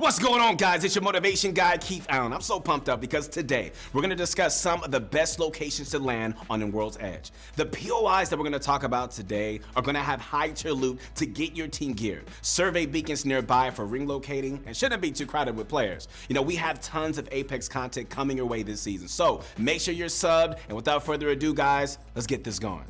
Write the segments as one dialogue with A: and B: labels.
A: What's going on, guys? It's your motivation guy, Keith Allen. I'm so pumped up because today we're going to discuss some of the best locations to land on the world's edge. The POIs that we're going to talk about today are going to have high tier loot to get your team geared, survey beacons nearby for ring locating, and shouldn't be too crowded with players. You know, we have tons of Apex content coming your way this season, so make sure you're subbed, and without further ado, guys, let's get this going.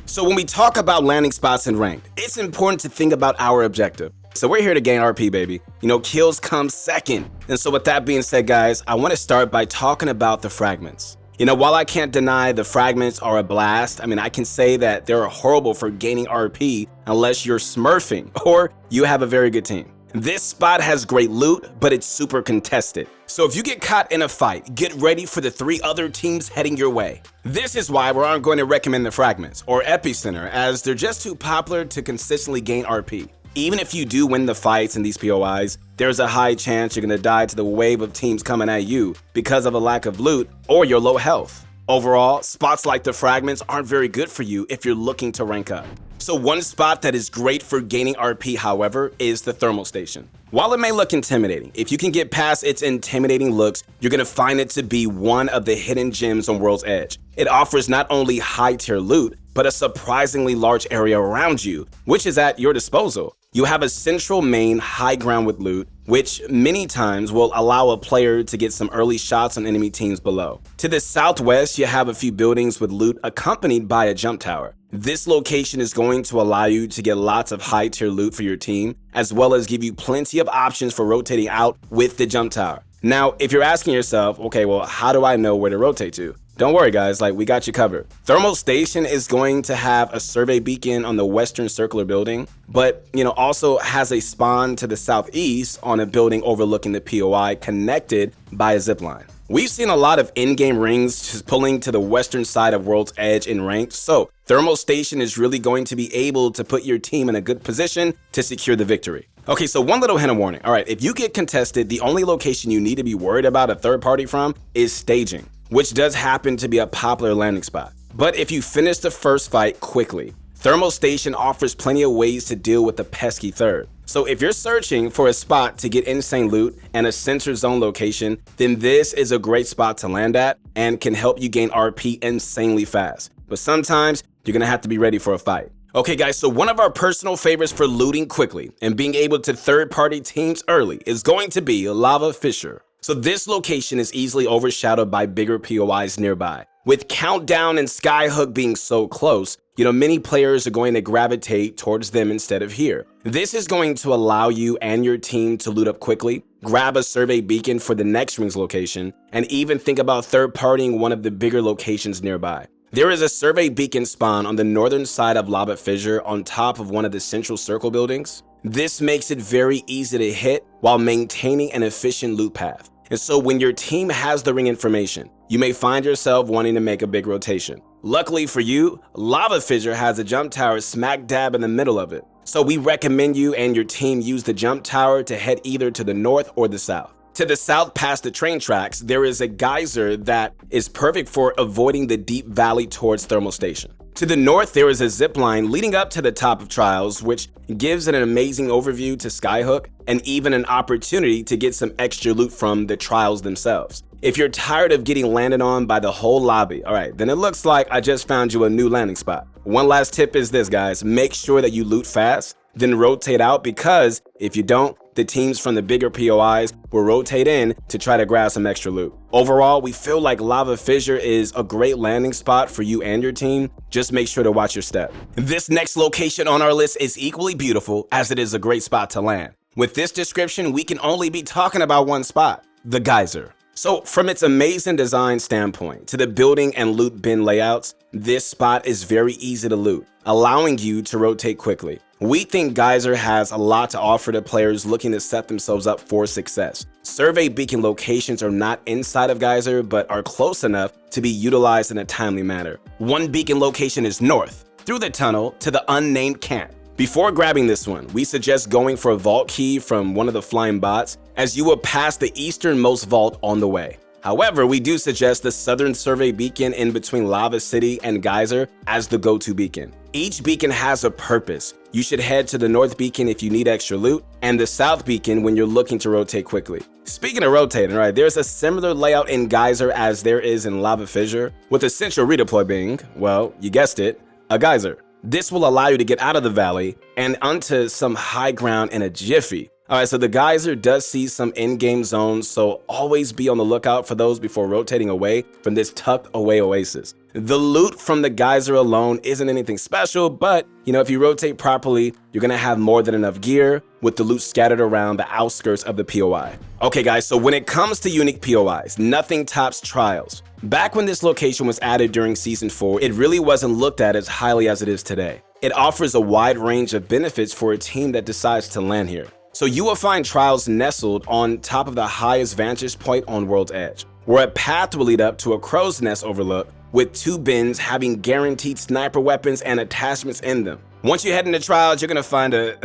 A: So when we talk about landing spots in ranked, it's important to think about our objective. So we're here to gain RP, baby. You know, kills come second. And so with that being said, guys, I want to start by talking about the fragments. You know, while I can't deny the fragments are a blast, I can say that they're horrible for gaining RP unless you're smurfing or you have a very good team. This spot has great loot, but it's super contested. So if you get caught in a fight, get ready for the 3 other teams heading your way. This is why we aren't going to recommend the fragments or epicenter, as they're just too popular to consistently gain RP. Even if you do win the fights in these POIs, there's a high chance you're gonna die to the wave of teams coming at you because of a lack of loot or your low health. Overall, spots like the fragments aren't very good for you if you're looking to rank up. So one spot that is great for gaining RP, however, is the thermal station. While it may look intimidating, if you can get past its intimidating looks, you're gonna find it to be one of the hidden gems on World's Edge. It offers not only high tier loot, but a surprisingly large area around you, which is at your disposal. You have a central main high ground with loot, which many times will allow a player to get some early shots on enemy teams below. To the southwest, you have a few buildings with loot accompanied by a jump tower. This location is going to allow you to get lots of high tier loot for your team, as well as give you plenty of options for rotating out with the jump tower. Now, if you're asking yourself, okay, well, how do I know where to rotate to? Don't worry, guys, we got you covered. Thermal Station is going to have a survey beacon on the western circular building, but also has a spawn to the southeast on a building overlooking the POI connected by a zipline. We've seen a lot of in-game rings just pulling to the western side of World's Edge in ranked, so Thermal Station is really going to be able to put your team in a good position to secure the victory. Okay, so one little hint of warning. All right, if you get contested, the only location you need to be worried about a third party from is staging, which does happen to be a popular landing spot. But if you finish the first fight quickly, Thermal Station offers plenty of ways to deal with the pesky third. So if you're searching for a spot to get insane loot and a center zone location, then this is a great spot to land at and can help you gain RP insanely fast. But sometimes you're gonna have to be ready for a fight. Okay guys, so one of our personal favorites for looting quickly and being able to third-party teams early is going to be Lava Fissure. So this location is easily overshadowed by bigger POIs nearby. With Countdown and SKYHOOK being so close, many players are going to gravitate towards them instead of here. This is going to allow you and your team to loot up quickly, grab a survey beacon for the next rings location, and even think about third-partying one of the bigger locations nearby. There is a survey beacon spawn on the northern side of Lava Fissure on top of one of the central circle buildings. This makes it very easy to hit while maintaining an efficient loot path. And so when your team has the ring information, you may find yourself wanting to make a big rotation. Luckily for you, Lava Fissure has a jump tower smack dab in the middle of it. So we recommend you and your team use the jump tower to head either to the north or the south. To the south past the train tracks, there is a geyser that is perfect for avoiding the deep valley towards Thermal Station. To the north, there is a zip line leading up to the top of Trials, which gives it an amazing overview to SKYHOOK and even an opportunity to get some extra loot from the Trials themselves. If you're tired of getting landed on by the whole lobby, alright, then it looks like I just found you a new landing spot. One last tip is this, guys, make sure that you loot fast, then rotate out, because if you don't, the teams from the bigger POIs will rotate in to try to grab some extra loot. Overall, we feel like Lava Fissure is a great landing spot for you and your team. Just make sure to watch your step. This next location on our list is equally beautiful, as it is a great spot to land. With this description, we can only be talking about one spot, the Geyser. So from its amazing design standpoint to the building and loot bin layouts, this spot is very easy to loot, allowing you to rotate quickly. We think Geyser has a lot to offer to players looking to set themselves up for success. Survey beacon locations are not inside of Geyser, but are close enough to be utilized in a timely manner. One beacon location is north, through the tunnel to the unnamed camp. Before grabbing this one, we suggest going for a vault key from one of the flying bots, as you will pass the easternmost vault on the way. However, we do suggest the southern survey beacon in between Lava City and Geyser as the go-to beacon. Each beacon has a purpose. You should head to the north beacon if you need extra loot, and the south beacon when you're looking to rotate quickly. Speaking of rotating, right, there's a similar layout in Geyser as there is in Lava Fissure, with the central redeploy being, well, you guessed it, a geyser. This will allow you to get out of the valley and onto some high ground in a jiffy. Alright, so the geyser does see some in-game zones, so always be on the lookout for those before rotating away from this tucked away oasis. The loot from the geyser alone isn't anything special, but if you rotate properly, you're gonna have more than enough gear with the loot scattered around the outskirts of the POI. Okay guys, so when it comes to unique POIs, nothing tops trials. Back when this location was added during Season 4, it really wasn't looked at as highly as it is today. It offers a wide range of benefits for a team that decides to land here. So you will find trials nestled on top of the highest vantage point on World's Edge, where a path will lead up to a crow's nest overlook with 2 bins having guaranteed sniper weapons and attachments in them. Once you head into trials, you're gonna find a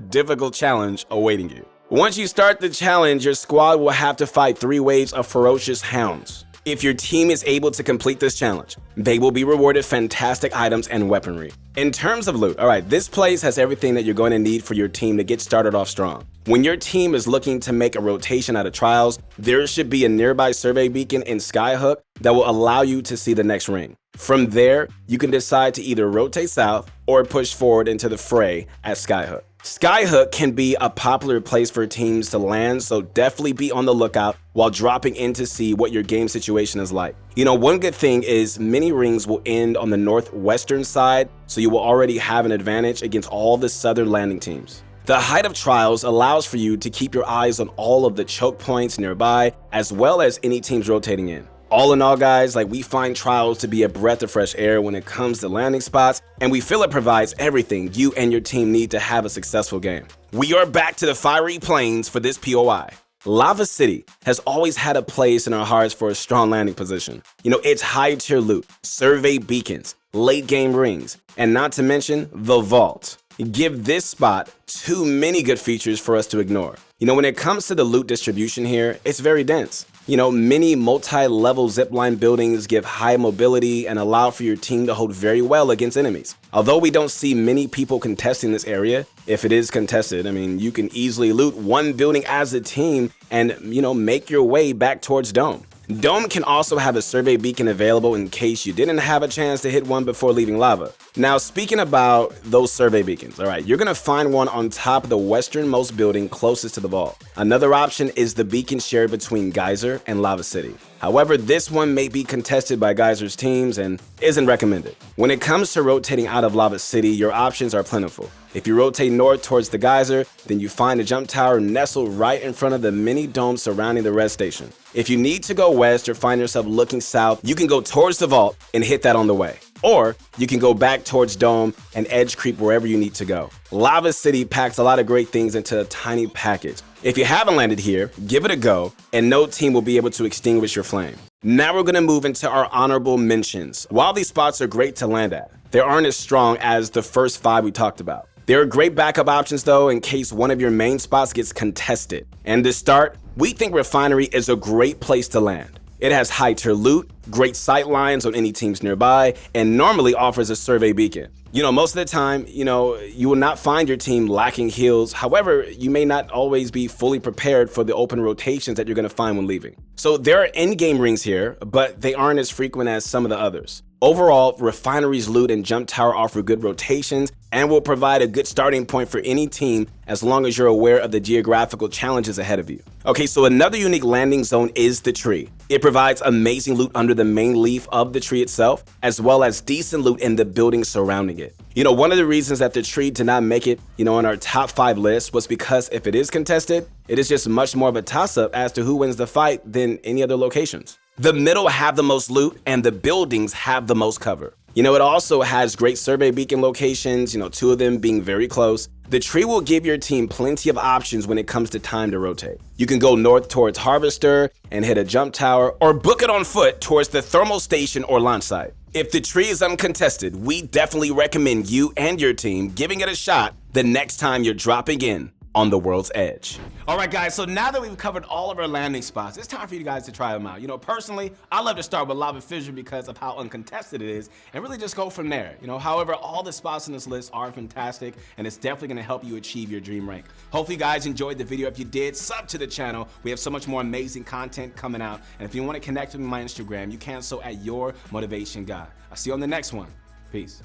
A: difficult challenge awaiting you. Once you start the challenge, your squad will have to fight 3 waves of ferocious hounds. If your team is able to complete this challenge, they will be rewarded fantastic items and weaponry. In terms of loot, alright, this place has everything that you're going to need for your team to get started off strong. When your team is looking to make a rotation out of trials, there should be a nearby survey beacon in SKYHOOK that will allow you to see the next ring. From there, you can decide to either rotate south or push forward into the fray at SKYHOOK. SKYHOOK can be a popular place for teams to land, so definitely be on the lookout while dropping in to see what your game situation is like. One good thing is many rings will end on the northwestern side, so you will already have an advantage against all the southern landing teams. The height of trials allows for you to keep your eyes on all of the choke points nearby, as well as any teams rotating in. All in all, guys, we find trials to be a breath of fresh air when it comes to landing spots, and we feel it provides everything you and your team need to have a successful game. We are back to the fiery plains for this POI. Lava City has always had a place in our hearts for a strong landing position. It's high tier loot, survey beacons, late game rings, and not to mention the vault. Give this spot too many good features for us to ignore. When it comes to the loot distribution here, it's very dense. Many multi-level zipline buildings give high mobility and allow for your team to hold very well against enemies. Although we don't see many people contesting this area, if it is contested, you can easily loot one building as a team and, make your way back towards Dome. Dome can also have a survey beacon available in case you didn't have a chance to hit one before leaving lava. Now, speaking about those survey beacons, alright, you're gonna find one on top of the westernmost building closest to the vault. Another option is the beacon shared between Geyser and Lava City. However, this one may be contested by Geyser's teams and isn't recommended. When it comes to rotating out of Lava City, your options are plentiful. If you rotate north towards the Geyser, then you find a jump tower nestled right in front of the mini dome surrounding the res station. If you need to go west or find yourself looking south, you can go towards the vault and hit that on the way. Or you can go back towards Dome and edge creep wherever you need to go. Lava City packs a lot of great things into a tiny package. If you haven't landed here, give it a go, and no team will be able to extinguish your flame. Now we're gonna move into our honorable mentions. While these spots are great to land at, they aren't as strong as the first 5 we talked about. There are great backup options though in case one of your main spots gets contested. And to start, we think Refinery is a great place to land. It has high tier loot, great sight lines on any teams nearby, and normally offers a survey beacon. Most of the time, you will not find your team lacking heals. However, you may not always be fully prepared for the open rotations that you're gonna find when leaving. So there are in-game rings here, but they aren't as frequent as some of the others. Overall, Refinery's loot and jump tower offer good rotations and will provide a good starting point for any team as long as you're aware of the geographical challenges ahead of you. Okay, so another unique landing zone is the tree. It provides amazing loot under the main leaf of the tree itself, as well as decent loot in the buildings surrounding it. One of the reasons that the tree did not make it, on our top 5 list was because if it is contested, it is just much more of a toss-up as to who wins the fight than any other locations. The middle have the most loot and the buildings have the most cover. It also has great survey beacon locations, 2 of them being very close. The tree will give your team plenty of options when it comes to time to rotate. You can go north towards Harvester and hit a jump tower, or book it on foot towards the thermal station or launch site. If the tree is uncontested, we definitely recommend you and your team giving it a shot the next time you're dropping in on the world's edge. All right, guys, so now that we've covered all of our landing spots, it's time for you guys to try them out. You know, personally, I love to start with Lava Fissure because of how uncontested it is and really just go from there. You know, however, all the spots on this list are fantastic and it's definitely gonna help you achieve your dream rank. Hopefully you guys enjoyed the video. If you did, sub to the channel. We have so much more amazing content coming out. And if you wanna connect with me on my Instagram, you can so at Your Motivation Guy. I'll see you on the next one. Peace.